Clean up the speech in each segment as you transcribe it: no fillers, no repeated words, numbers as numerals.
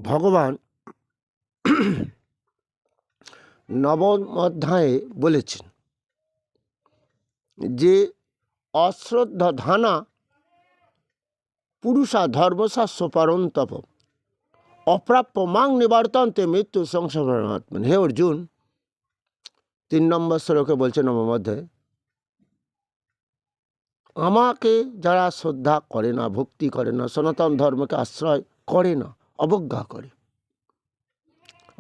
ভগবান নবম অধ্যায়ে বলেছেন যে অশ্রদ্ধা ধানা পুরুষা ধর্মশাস্ত্র পরন্তপ অপ্রাপ্য মাং নিবর্তন্তে মৃত্যু সংসারাত্মন। হে অর্জুন, 3 নম্বর শ্লোকে বলছে নবম অধ্যায়ে, আমাকে যারা শ্রদ্ধা করে না, ভক্তি করে না, সনাতন ধর্মকে আশ্রয় করে না, অবজ্ঞা করে,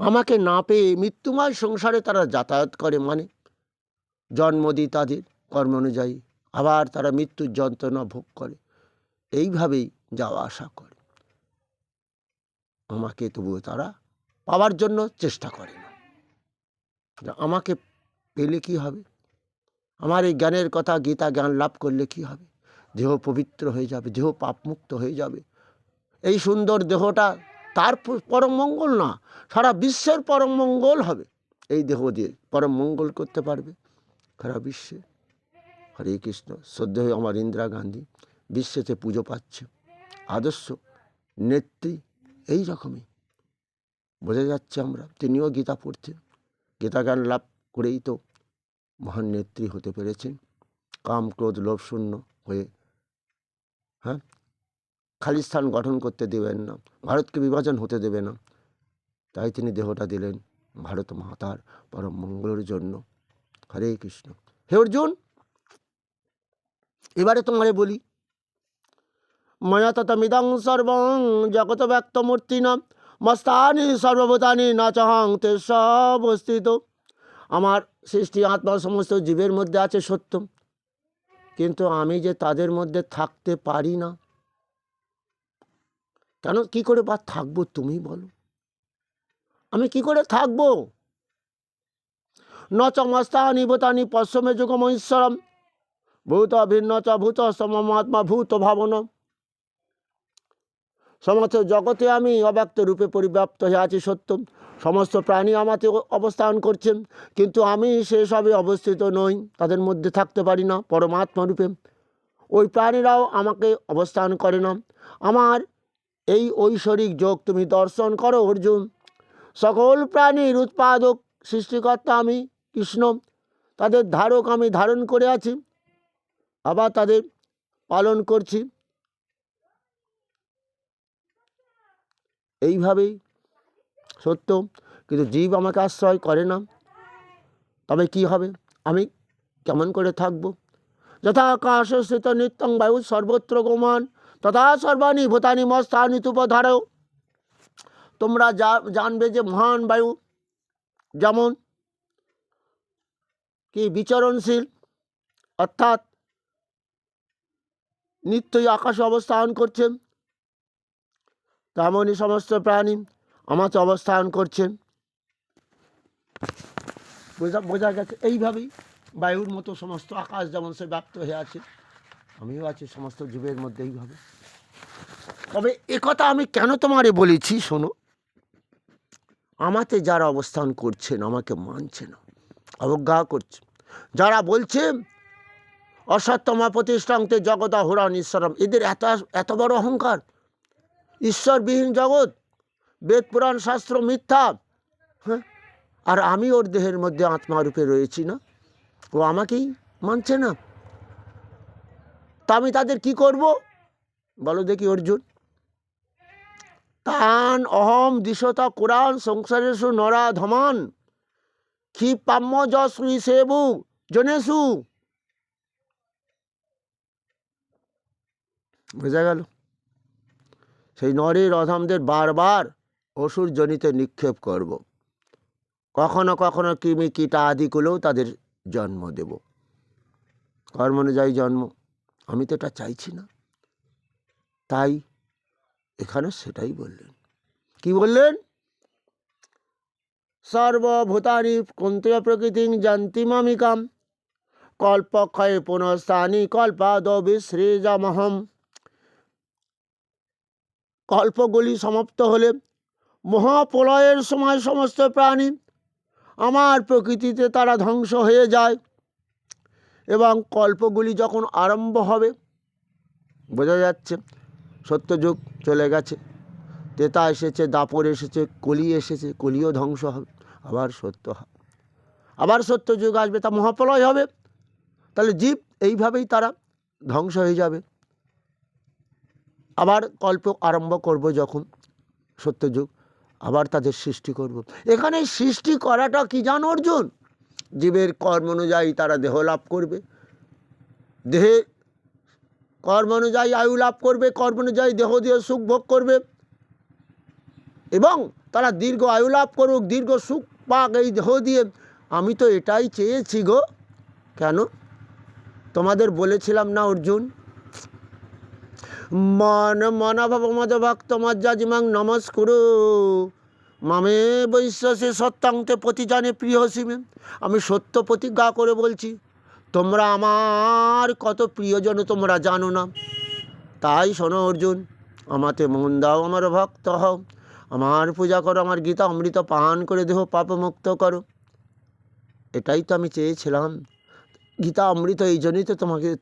আমাকে না পেয়ে মৃত্যুময় সংসারে তারা যাতায়াত করে, মানে জন্ম দিই তাদের কর্ম অনুযায়ী, আবার তারা মৃত্যুর যন্ত্রণা ভোগ করে, এইভাবেই যাওয়া আসা করে, আমাকে তবুও তারা পাওয়ার জন্য চেষ্টা করে না। আমাকে পেলে কি হবে? আমার এই জ্ঞানের কথা, গীতা জ্ঞান লাভ করলে কি হবে? দেহ পবিত্র হয়ে যাবে, দেহ পাপমুক্ত হয়ে যাবে। এই সুন্দর দেহটা তার পরম মঙ্গল না, সারা বিশ্বের পরম মঙ্গল হবে। এই দেহ দিয়ে পরম মঙ্গল করতে পারবে সারা বিশ্বে। হরে কৃষ্ণ। শ্রদ্ধেয় আমার ইন্দিরা গান্ধী বিশ্বেতে পুজো পাচ্ছে, আদর্শ নেত্রী এই রকমই বোঝা যাচ্ছে। আমরা তিনিও গীতা পড়ছেন, গীতা জ্ঞান লাভ করেই তো মহান নেত্রী হতে পেরেছেন, কাম ক্রোধ লোভ শূন্য হয়ে। হ্যাঁ, খালিস্তান গঠন করতে দেবেন না, ভারতকে বিভাজন হতে দেবে না, তাই তিনি দেহটা দিলেন ভারত মাতার পরম মঙ্গলের জন্য। হরে কৃষ্ণ। হে অর্জুন, এবারে তোমারে বলি, ময়া ততমিদং সর্বং জগত ব্যক্ত মূর্তিনা মস্তানি সর্বভূতানি না চাহং তেষবস্থিত। আমার সৃষ্টি আত্মা সমস্ত জীবের মধ্যে আছে সত্য, কিন্তু আমি যে তাদের মধ্যে থাকতে পারি না। কেন, কি করে বা থাকবো তুমি বলো? আমি কি করে থাকবো? ন চ মস্তানি ভূতানি পশ্চিমে যুগম ঈশ্বরম ভূত ভিন্ন চ ভূত সমমাত্মা ভূত ভাবন। সমস্ত জগতে আমি অব্যক্ত রূপে পরিব্যাপ্ত হয়ে আছি সত্য, সমস্ত প্রাণী আমাতে অবস্থান করছেন, কিন্তু আমি সেসবে অবস্থিত নই, তাদের মধ্যে থাকতে পারি না পরমাত্মা রূপে। ওই প্রাণীরাও আমাকে অবস্থান করে না। আমার এই ঐশ্বরিক যোগ তুমি দর্শন করো অর্জুন। সকল প্রাণীর উৎপাদক সৃষ্টিকর্তা আমি কৃষ্ণ, তাদের ধারক আমি ধারণ করে আছি, আবার তাদের পালন করছি। এইভাবেই সত্য, কিন্তু জীব আমাকে আশ্রয় করে না। তবে কি হবে? আমি কেমন করে থাকব? যথা আকাশস্থিত নিত্যং বায়ু সর্বত্র গমান তথা সর্বাণি ভূতানি মস্তানি তুপধারও। তোমরা জানবে যে মহান বায়ু যেমন কি বিচরণশীল, অর্থাৎ নিত্যই আকাশে অবস্থান করছেন, তেমনই সমস্ত প্রাণী আমাকে অবস্থান করছেন। বোঝা গেছে? এইভাবেই বায়ুর মতো সমস্ত আকাশ যেমন সে ব্যাপ্ত হয়ে আছে, আমিও আছি সমস্ত জীবের মধ্যে এইভাবে। তবে একথা আমি কেন তোমারে বলেছি শোনো, আমাতে যারা অবস্থান করছেন আমাকে মানছে না, অবজ্ঞা করছে, যারা বলছে অসত্যমা প্রতিষ্ঠান্তে জগতা হুরান ঈশ্বরম, এদের এত বড় অহংকার, ঈশ্বরবিহীন জগৎ, বেদ পুরাণ শাস্ত্র মিথ্যা। হ্যাঁ, আর আমি ওর দেহের মধ্যে আত্মারূপে রয়েছি না, ও আমাকেই মানছে না। তা আমি তাদের কি করব বলো দেখি অর্জুন? তান অহম দিশতা কোরআন সংসারেশু নরা ধমান ক্ষিপাম্য যশ্রী সেবু জনেশু। বোঝা গেল? সেই নরের অধমদের বারবার অসুর জনিতে নিক্ষেপ করব, কখনো কখনো কৃমি কীটা আদিকুলেও তাদের জন্ম দেব, কর্ম অনুযায়ী জন্ম। আমি তো এটা চাইছি না, তাই এখানে সেটাই বললেন। কি বললেন? সর্বভূতানি কুন্তেয় প্রকৃতি জানতি মামিকাম কল্পক্ষয়ে পুনঃস্থানি কল্পাদ বিশ্রেজামহম। কল্পগুলি সমাপ্ত হলে মহাপ্রলয়ের সময় সমস্ত প্রাণী আমার প্রকৃতিতে তারা ধ্বংস হয়ে যায়, এবং কল্পগুলি যখন আরম্ভ হবে, বোঝা যাচ্ছে সত্যযুগ চলে গেছে, ত্রেতা এসেছে, দাপর এসেছে, কলি এসেছে, কলিও ধ্বংস হবে, আবার সত্য হবে, আবার সত্য যুগ আসবে, তা মহাপ্রলয় হবে। তাহলে জীব এইভাবেই তারা ধ্বংস হয়ে যাবে। আবার কল্প আরম্ভ করব যখন সত্যযুগ, আবার তাদের সৃষ্টি করব। এখানে সৃষ্টি করাটা কি জানো অর্জুন? জীবের কর্ম অনুযায়ী তারা দেহ লাভ করবে, দেহে কর্ম অনুযায়ী আয়ু লাভ করবে, কর্ম অনুযায়ী দেহ দিয়ে সুখ ভোগ করবে, এবং তারা দীর্ঘ আয়ু লাভ করুক, দীর্ঘ সুখ পাক এই দেহ দিয়ে। আমি তো এটাই চেয়েছি গো। কেন? তোমাদের বলেছিলাম না অর্জুন, মন মনাভাব মদ ভক্ত মজ্জাজিমাং নমস্কুরু মামে বৈশ্যসে সত্যাংতে প্রতিজানে প্রিয় সিমে। আমি সত্য প্রতিজ্ঞা করে বলছি, তোমরা আমার কত প্রিয়জন তোমরা জানো না। তাই শোনো অর্জুন, আমাতে মন দাও, আমার ভক্ত হও, আমার পূজা করো, আমার গীতা অমৃত পান করে দেহ পাপমুক্ত করো। এটাই তো আমি চেয়েছিলাম। গীতা অমৃত এই জন্যই তো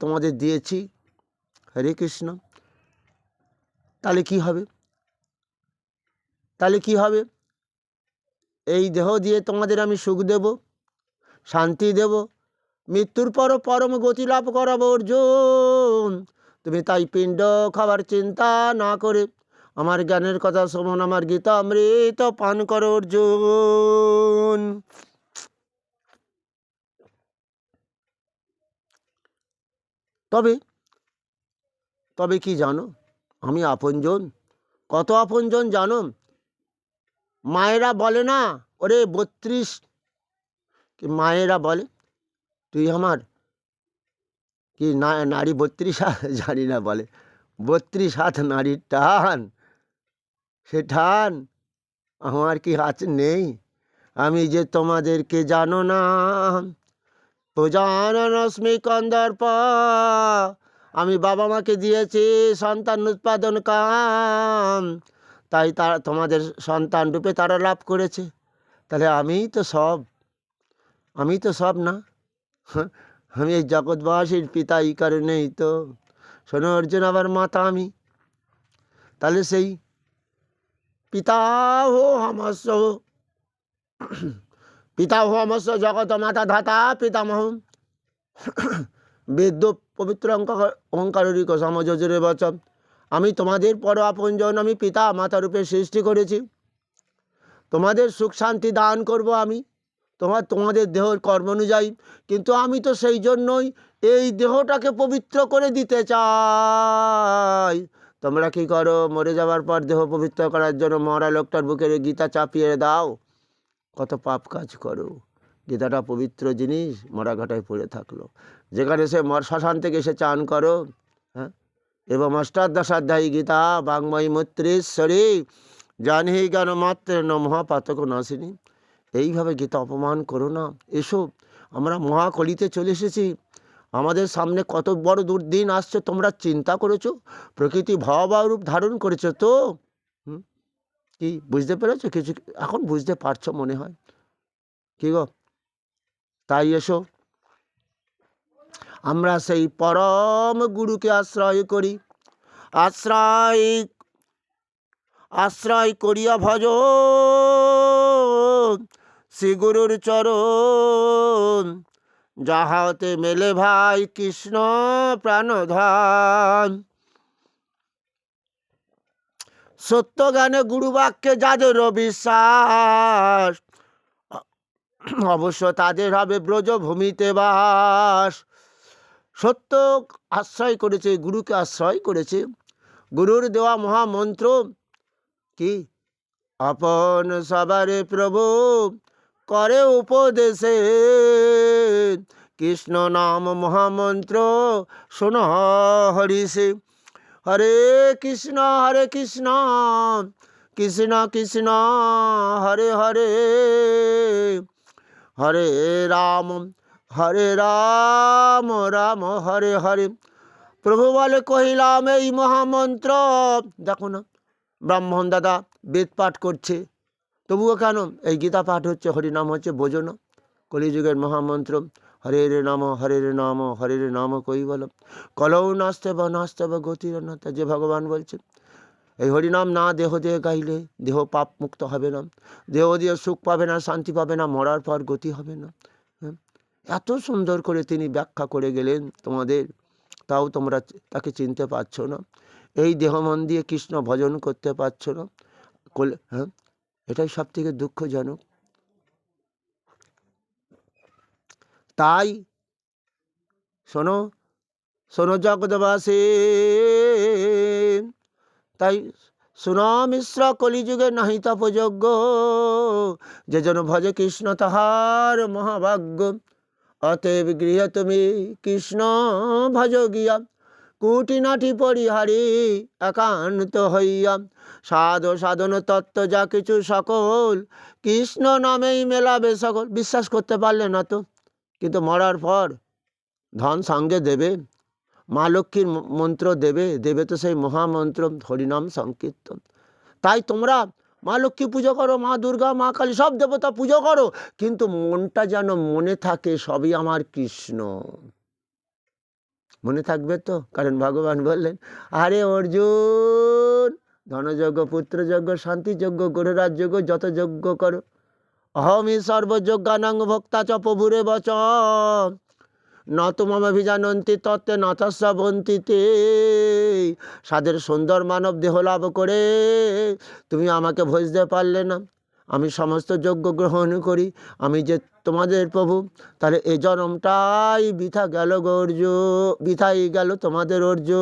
তোমাদের দিয়েছি। হরে কৃষ্ণ। তাহলে কি হবে? তাহলে কি হবে? এই দেহ দিয়ে তোমাদের আমি সুখ দেব, শান্তি দেব, মৃত্যুর পরও পরম গতি লাভ করাবো অর্জুন। তুমি তাই পিণ্ড খাবার চিন্তা না করে আমার জ্ঞানের কথা শোনো, আমার গীতা অমৃত পান করো অর্জুন। তবে তবে কি জানো, আমি আপনজন, কত আপনজন জানো? মায়েরা বলে না, ওরে 32, মায়েরা বলে তুই আমার কি নারী 32 হাত, জানি না, বলে 32 হাত নারীর টান, সে টান আমার কি হাত নেই? আমি যে তোমাদেরকে জানো না, প্রজানস্মি কন্দর্প, আমি বাবা মাকে দিয়েছি সন্তান উৎপাদন কাম, তাই তারা তোমাদের সন্তান রূপে তারা লাভ করেছে। তাহলে আমিই তো সব না? আমি এই জগৎবাসীর পিতা, এই কারণেই তো। শোনো অর্জুন, আবার মাতা আমি। তাহলে সেই পিতা হো হামস্য, পিতা হো হামস্য জগত মাতা ধাতা পিতামহ, বেদ্য পবিত্র অহংকারিক সমজরে বচন। আমি তোমাদের পর আপনজন, আমি পিতা মাতা রূপে সৃষ্টি করেছি, তোমাদের সুখ শান্তি দান করব আমি, তোমাদের দেহের কর্ম অনুযায়ী। কিন্তু আমি তো সেই জন্যই এই দেহটাকে পবিত্র করে দিতে চাই। তোমরা কি করো? মরে যাওয়ার পর দেহ পবিত্র করার জন্য মরা লোকটার বুকের গীতা চাপিয়ে দাও, কত পাপ কাজ করো। গীতাটা পবিত্র জিনিস, মরা ঘাটায় পড়ে থাকলো, যেখানে সে শ্মশান থেকে এসে চান করো। হ্যাঁ, এবং অষ্টাদশাধ্যায়ী গীতা বাংময়ী মৈত্রেশ্বরী জানহি জ্ঞান মাত্র ন মহাপাতক নাসিনী। এইভাবে গীতা অপমান করো না। এসো, আমরা মহাকলিতে চলে এসেছি, আমাদের সামনে কত বড় দুর্দিন আসছে তোমরা চিন্তা করেছো? প্রকৃতি ভয়াবহ রূপ ধারণ করেছো তো। কি বুঝতে পেরেছো? কিছু এখন বুঝতে পারছো মনে হয়, কি গো? তাই এসো, আমরা সেই পরম গুরুকে আশ্রয় করি, আশ্রয় করিয়া ভজ শ্রী গুরুর চরণ, যাহাতে মেলে ভাই কৃষ্ণ প্রাণধান। সত্য জ্ঞানে গুরু বাক্যে যাদের বিশ্বাস, অবশ্য তাদের হবে ব্রজভূমিতে বাস। সত্য আশ্রয় করেছে, গুরুকে আশ্রয় করেছে, গুরুর দেওয়া মহামন্ত্র কি? আপন সবারে প্রভু করে উপদেশে, কৃষ্ণ নাম মহামন্ত্র শোন হরিষে। হরে কৃষ্ণ কৃষ্ণ কৃষ্ণ হরে হরে, হরে রাম রাম হরে হরে। প্রভু বলে কহিলাম এই মহামন্ত্র। দেখো না, ব্রাহ্মণ দাদা বেদ পাঠ করছে, তবুও কেন এই গীতা পাঠ হচ্ছে, হরিনাম হচ্ছে, বোঝো না? কলিযুগের মহামন্ত্র হরে রে নাম হরে রে নাম কই বল, কলৌ নাস্তে বা গতির অন্যতা, যে ভগবান বলছেন। এই হরিনাম না দেহ দিয়ে গাইলে দেহ পাপ মুক্ত হবে না, দেহ দিয়ে সুখ পাবে না, শান্তি পাবে না, মরার পর গতি হবে না। হ্যাঁ, এত সুন্দর করে তিনি ব্যাখ্যা করে গেলেন তোমাদের, তাও তোমরা তাকে চিনতে পারছো না। এই দেহ মন দিয়ে কৃষ্ণ ভজন করতে পারছো না। হ্যাঁ, এটাই সব থেকে দুঃখজনক। তাই শোনো শোনো জগৎবাসী, তাই শোনো মিশ্র কলিযুগে নাহি তপযোগ্য, যে জন ভজে কৃষ্ণ তাহার মহাভাগ্য। অতএব গৃহে তুমি কৃষ্ণ ভজ গিয়া, কুটিনাটি পরিহারি একান্ত হইয়া। সাধন তত্ত্ব যা কিছু সকল, কৃষ্ণ নামেই মেলাবে সকল। বিশ্বাস করতে পারলে না তো, কিন্তু মরার পর ধন সঙ্গে দেবে, মা লক্ষ্মীর মন্ত্র দেবে, দেবে তো সেই মহামন্ত্র হরিনাম সংকীর্তন। তাই তোমরা মা লক্ষ্মী পুজো করো, মা দুর্গা, মা কালী, সব দেবতা পুজো করো, কিন্তু মনটা যেন মনে থাকে সবই আমার কৃষ্ণ। মনে থাকবে তো? কারণ ভগবান বললেন, আরে অর্জুন, ধনযজ্ঞ, পুত্রযজ্ঞ, শান্তিযজ্ঞ, গরুরাজ যজ্ঞ, যত যজ্ঞ করো, অহমি সর্বযজ্ঞানাং ভোক্তা চ প্রভুরে বচ, ন তুমভিজানন্তি তত্ত্বে নতস্বন্তিতে। সাদের সুন্দর মানব দেহ লাভ করে তুমি আমাকে ভজতে পারলে না। আমি সমস্ত যজ্ঞ গ্রহণ করি, আমি যে তোমাদের প্রভু, তাহলে এই জন্মটাই বৃথা গেল গো অর্জুন, বৃথাই গেল তোমাদের অর্জুন।